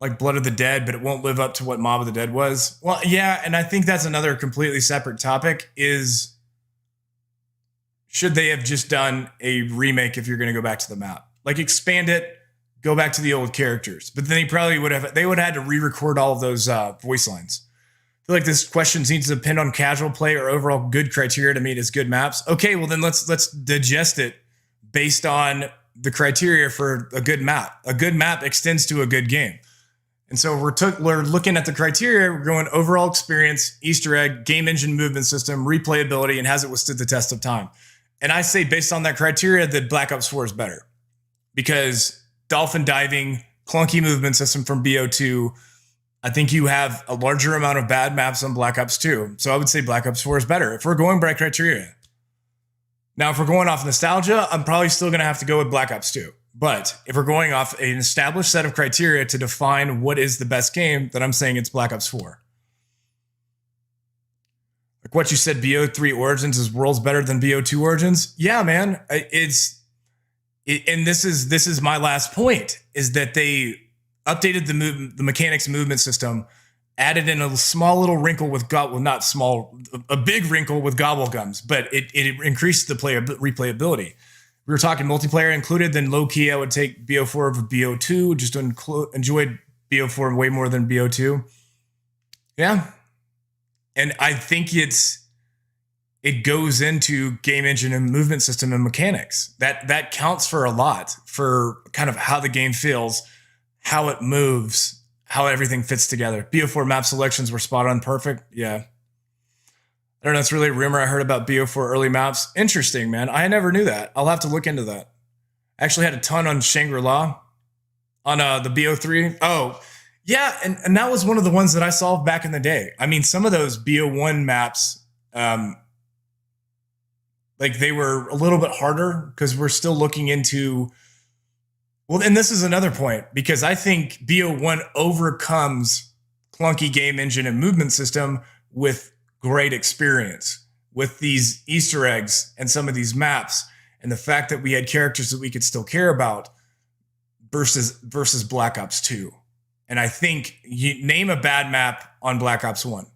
Like Blood of the Dead, but it won't live up to what Mob of the Dead was. Well, yeah, and I think that's another completely separate topic, is should they have just done a remake if you're going to go back to the map? Like, expand it, go back to the old characters. But then they would have had to re-record all of those voice lines. I feel like this question needs to depend on casual play or overall good criteria to meet as good maps. Okay, well then let's digest it based on the criteria for a good map. A good map extends to a good game. And so we're looking at the criteria. We're going overall experience, Easter egg, game engine movement system, replayability, and has it withstood the test of time. And I say based on that criteria that Black Ops 4 is better, because dolphin diving, clunky movement system from BO2, I think you have a larger amount of bad maps on Black Ops 2. So I would say Black Ops 4 is better if we're going by criteria. Now, if we're going off nostalgia, I'm probably still going to have to go with Black Ops 2. But if we're going off an established set of criteria to define what is the best game, then I'm saying it's Black Ops 4. Like what you said, BO3 Origins is worlds better than BO2 Origins. Yeah, man. And this is my last point, is that they updated the mechanics movement system, added in a small little wrinkle with a big wrinkle with gobble gums, but it increased the replayability. We were talking multiplayer included, then low key I would take BO4 over BO2. Just enjoyed BO4 way more than BO2. Yeah. And I think it goes into game engine and movement system and mechanics. That counts for a lot, for kind of how the game feels, how it moves, how everything fits together. BO4 map selections were spot on perfect. Yeah. I don't know. It's really a rumor I heard about BO4 early maps. Interesting, man. I never knew that. I'll have to look into that. I actually had a ton on Shangri-La on the BO3. Oh, yeah. And that was one of the ones that I solved back in the day. I mean, some of those BO1 maps, like they were a little bit harder because we're still looking into. Well, and this is another point, because I think BO1 overcomes clunky game engine and movement system with great experience, with these Easter eggs and some of these maps, and the fact that we had characters that we could still care about versus Black Ops 2. And I think you name a bad map on Black Ops 1.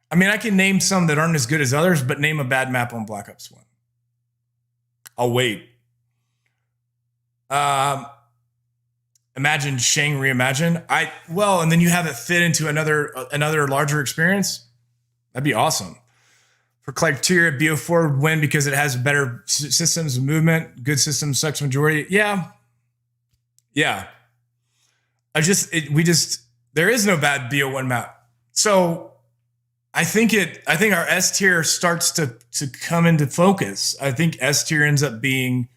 I mean, I can name some that aren't as good as others, but name a bad map on Black Ops 1. I'll wait. Imagine Shang Reimagine. And then you have it fit into another larger experience. That'd be awesome. For criteria, BO4 would win because it has better systems of movement, good systems, sex majority. Yeah. There is no bad BO1 map. So I think our S tier starts to come into focus. I think S tier ends up being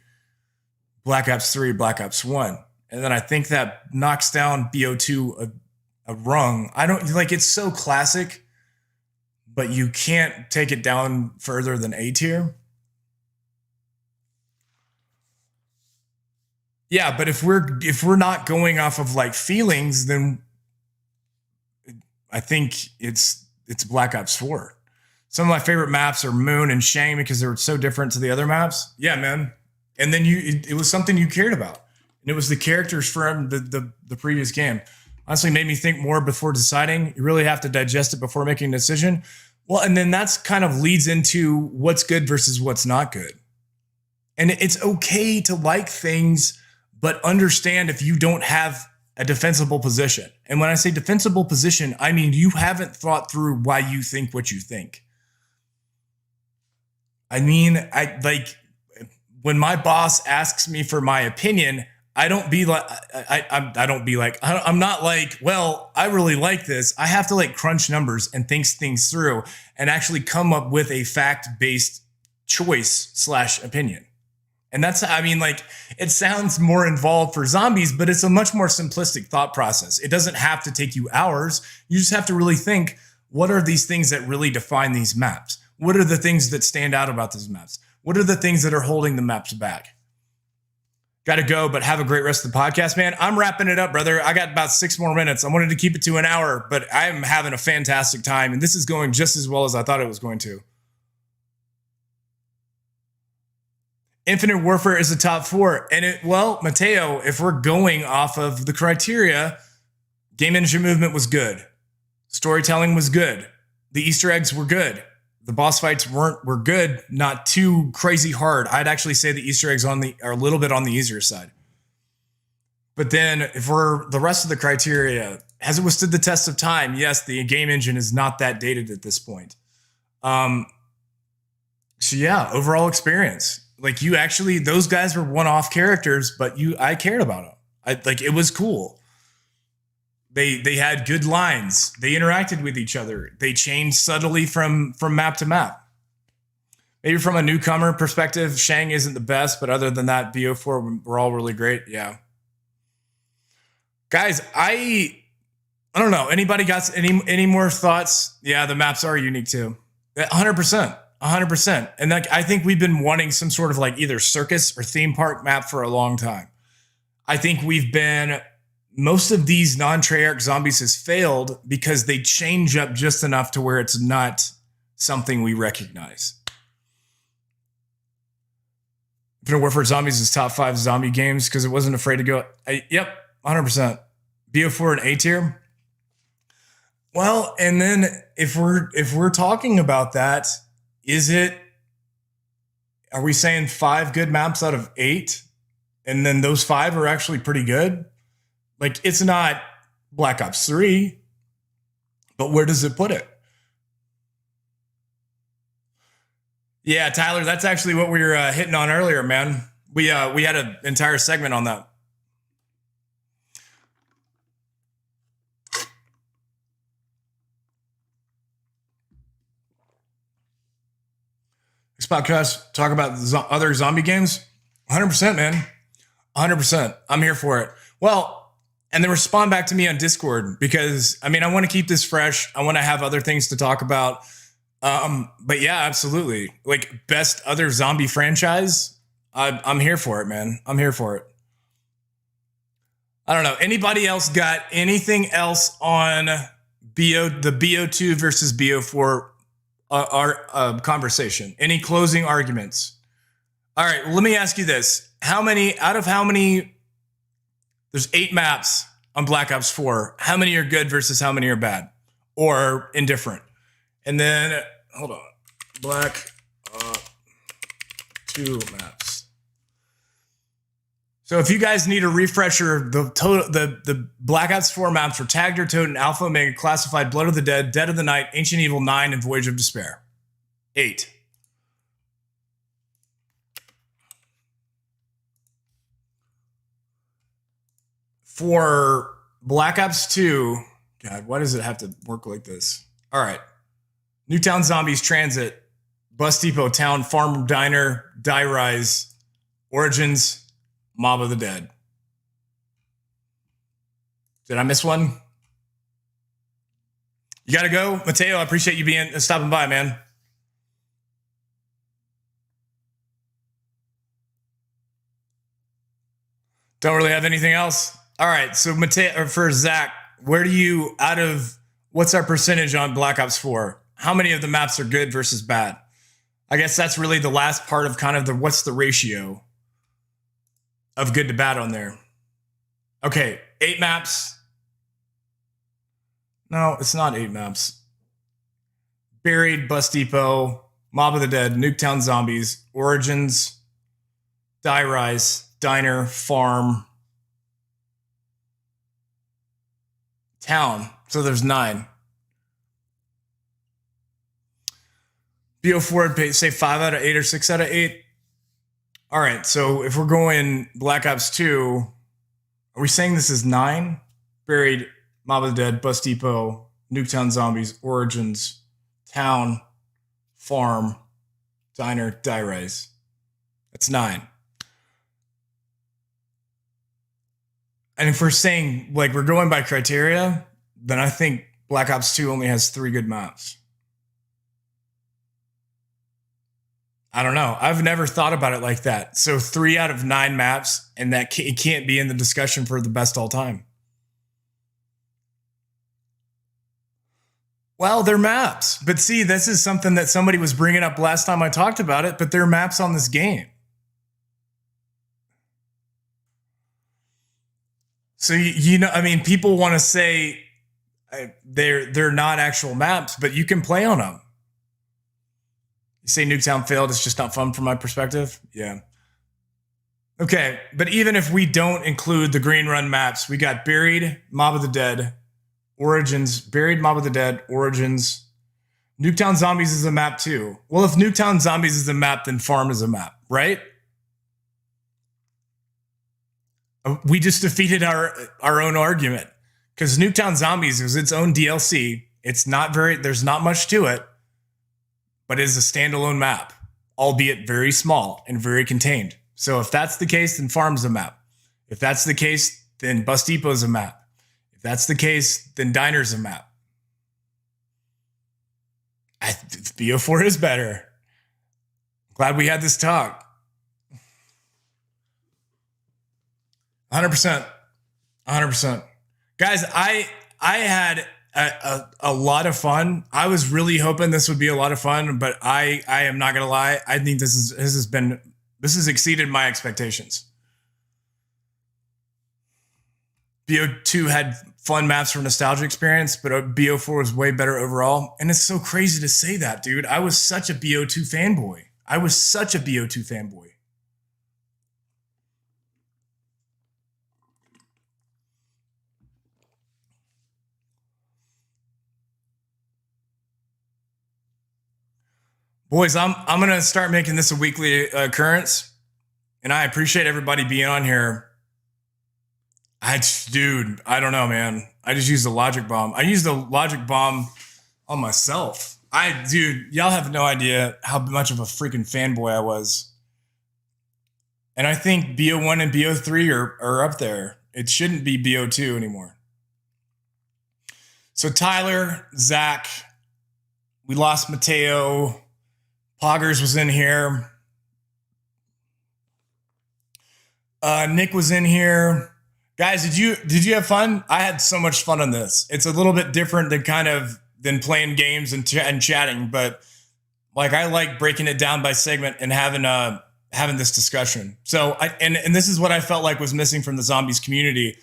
Black Ops 3, Black Ops 1. And then I think that knocks down BO2 a rung. I don't like, it's so classic, but you can't take it down further than A tier. Yeah, but if we're not going off of like feelings, then I think it's Black Ops 4. Some of my favorite maps are Moon and Shang because they were so different to the other maps. Yeah, man. And then it was something you cared about. And it was the characters from the previous game. Honestly, made me think more before deciding. You really have to digest it before making a decision. Well, and then that's kind of leads into what's good versus what's not good. And it's okay to like things, but understand if you don't have a defensible position. And when I say defensible position, I mean you haven't thought through why you think what you think. I mean, when my boss asks me for my opinion, I'm not like, well, I really like this. I have to like crunch numbers and think things through and actually come up with a fact-based choice / opinion. And that's, I mean, like, it sounds more involved for zombies, but it's a much more simplistic thought process. It doesn't have to take you hours. You just have to really think, what are these things that really define these maps? What are the things that stand out about these maps? What are the things that are holding the maps back? Got to go, but have a great rest of the podcast, man. I'm wrapping it up, brother. I got about 6 more minutes. I wanted to keep it to an hour, but I'm having a fantastic time, and this is going just as well as I thought it was going to. Infinite Warfare is the top 4. And well, Mateo, if we're going off of the criteria, game engine movement was good. Storytelling was good. The Easter eggs were good. The boss fights were good, not too crazy hard. I'd actually say the Easter eggs are a little bit on the easier side. But then if we're the rest of the criteria, has it withstood the test of time? Yes, the game engine is not that dated at this point. So yeah, overall experience. Like, you actually, those guys were one-off characters, but I cared about them. It was cool. They had good lines. They interacted with each other. They changed subtly from map to map. Maybe from a newcomer perspective, Shang isn't the best, but other than that, BO4 were all really great. Yeah. Guys, I don't know. Anybody got any more thoughts? Yeah, the maps are unique too. 100%. 100%. And like, I think we've been wanting some sort of like either circus or theme park map for a long time. I think most of these non-Treyarch zombies has failed because they change up just enough to where it's not something we recognize. Infinite Warfare Zombies is top 5 zombie games because it wasn't afraid to go. Yep, 100%. BO4 and A tier. Well, and then if we're talking about that, are we saying 5 good maps out of 8? And then those 5 are actually pretty good? Like, it's not Black Ops 3, but where does it put it? Yeah, Tyler, that's actually what we were hitting on earlier, man. We had an entire segment on that. This podcast talk about other zombie games. 100%, man. 100%. I'm here for it. Well, and then respond back to me on Discord because, I mean, I want to keep this fresh. I want to have other things to talk about. But yeah, absolutely. Like, best other zombie franchise. I'm here for it, man. I'm here for it. I don't know. Anybody else got anything else on the BO2 versus BO4 conversation? Any closing arguments? All right. Well, let me ask you this. How many there's 8 maps on Black Ops 4. How many are good versus how many are bad or indifferent? And then, hold on. Black Ops 2 maps. So if you guys need a refresher, the Black Ops 4 maps were Tagged or Toten, Alpha Omega, Classified, Blood of the Dead, Dead of the Night, Ancient Evil 9, and Voyage of Despair. 8. For Black Ops 2, God, why does it have to work like this? All right. Newtown Zombies, Transit, Bus Depot, Town, Farm, Diner, Die Rise, Origins, Mob of the Dead. Did I miss one? You got to go? Mateo, I appreciate you stopping by, man. Don't really have anything else. All right, so Mateo, or for Zach, what's our percentage on Black Ops 4? How many of the maps are good versus bad? I guess that's really the last part of kind of what's the ratio of good to bad on there. Okay, 8 maps. No, it's not 8 maps. Buried, Bus Depot, Mob of the Dead, Nuketown Zombies, Origins, Die Rise, Diner, Farm, Town. So there's 9. BO4 would say 5 out of 8 or 6 out of 8. All right, so if we're going Black Ops 2, are we saying this is 9? Buried, Mob of the Dead, Bus Depot, Nuketown Zombies, Origins, Town, Farm, Diner, Die Rise. That's 9. And if we're saying like we're going by criteria, then I think Black Ops 2 only has 3 good maps. I don't know. I've never thought about it like that. So 3 out of 9 maps, and that it can't be in the discussion for the best all time. Well, they're maps. But see, this is something that somebody was bringing up last time I talked about it, but they're maps on this game. So, you know, I mean, people want to say they're not actual maps, but you can play on them. You say Nuketown failed, it's just not fun from my perspective? Yeah. Okay, but even if we don't include the Green Run maps, we got Buried, Mob of the Dead, Origins, Buried, Mob of the Dead, Origins. Nuketown Zombies is a map too. Well, if Nuketown Zombies is a map, then Farm is a map, right? We just defeated our own argument because Nuketown Zombies is its own DLC. It's not very, there's not much to it, but it is a standalone map, albeit very small and very contained. So if that's the case, then Farm's a map. If that's the case, then Bus Depot's a map. If that's the case, then Diner's a map. BO4 is better. Glad we had this talk. 100%. 100%. Guys, I had a lot of fun. I was really hoping this would be a lot of fun, but I am not gonna lie. I think this has exceeded my expectations. BO2 had fun maps for nostalgia experience, but BO4 was way better overall. And it's so crazy to say that, dude. I was such a BO2 fanboy. Boys, I'm gonna start making this a weekly occurrence, and I appreciate everybody being on here. Dude, I don't know, man. I just used the logic bomb. I used the logic bomb on myself. Dude, y'all have no idea how much of a freaking fanboy I was. And I think BO1 and BO3 are up there. It shouldn't be BO2 anymore. So Tyler, Zach, we lost Mateo. Poggers was in here. Nick was in here. Guys, did you have fun? I had so much fun on this. It's a little bit different than playing games and chatting, but like I like breaking it down by segment and having this discussion. So and this is what I felt like was missing from the zombies community,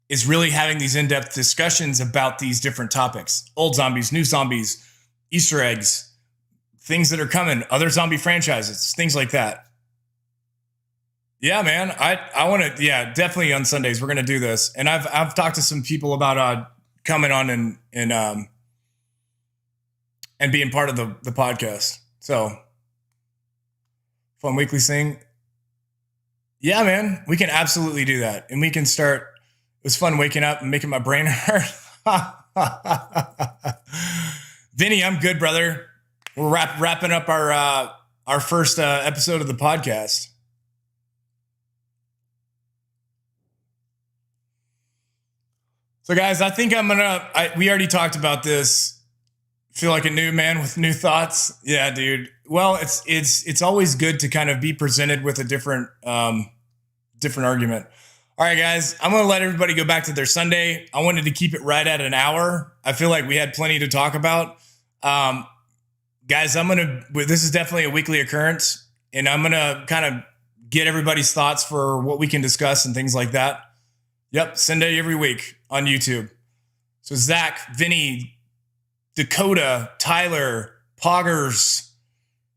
is really having these in-depth discussions about these different topics. Old zombies, new zombies, Easter eggs, things that are coming, other zombie franchises, things like that. Yeah, man. I want to, yeah, definitely on Sundays we're gonna do this. And I've talked to some people about coming on and being part of the podcast. So fun weekly thing. Yeah, man, we can absolutely do that. And we can start. It was fun waking up and making my brain hurt. Vinny, I'm good, brother. We're wrapping up our first episode of the podcast. So, guys, I think we already talked about this. Feel like a new man with new thoughts. Yeah, dude. Well, it's always good to kind of be presented with a different argument. All right, guys, I'm going to let everybody go back to their Sunday. I wanted to keep it right at an hour. I feel like we had plenty to talk about. Guys, this is definitely a weekly occurrence, and I'm going to kind of get everybody's thoughts for what we can discuss and things like that. Yep, Sunday every week on YouTube. So Zach, Vinny, Dakota, Tyler, Poggers.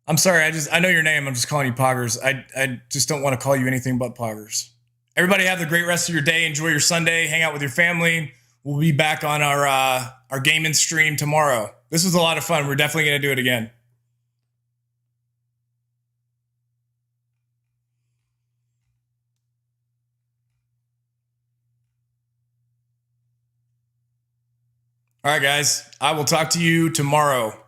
I'm sorry, I know your name. I'm just calling you Poggers. I just don't want to call you anything but Poggers. Everybody have the great rest of your day. Enjoy your Sunday. Hang out with your family. We'll be back on our gaming stream tomorrow. This was a lot of fun. We're definitely going to do it again. All right, guys. I will talk to you tomorrow.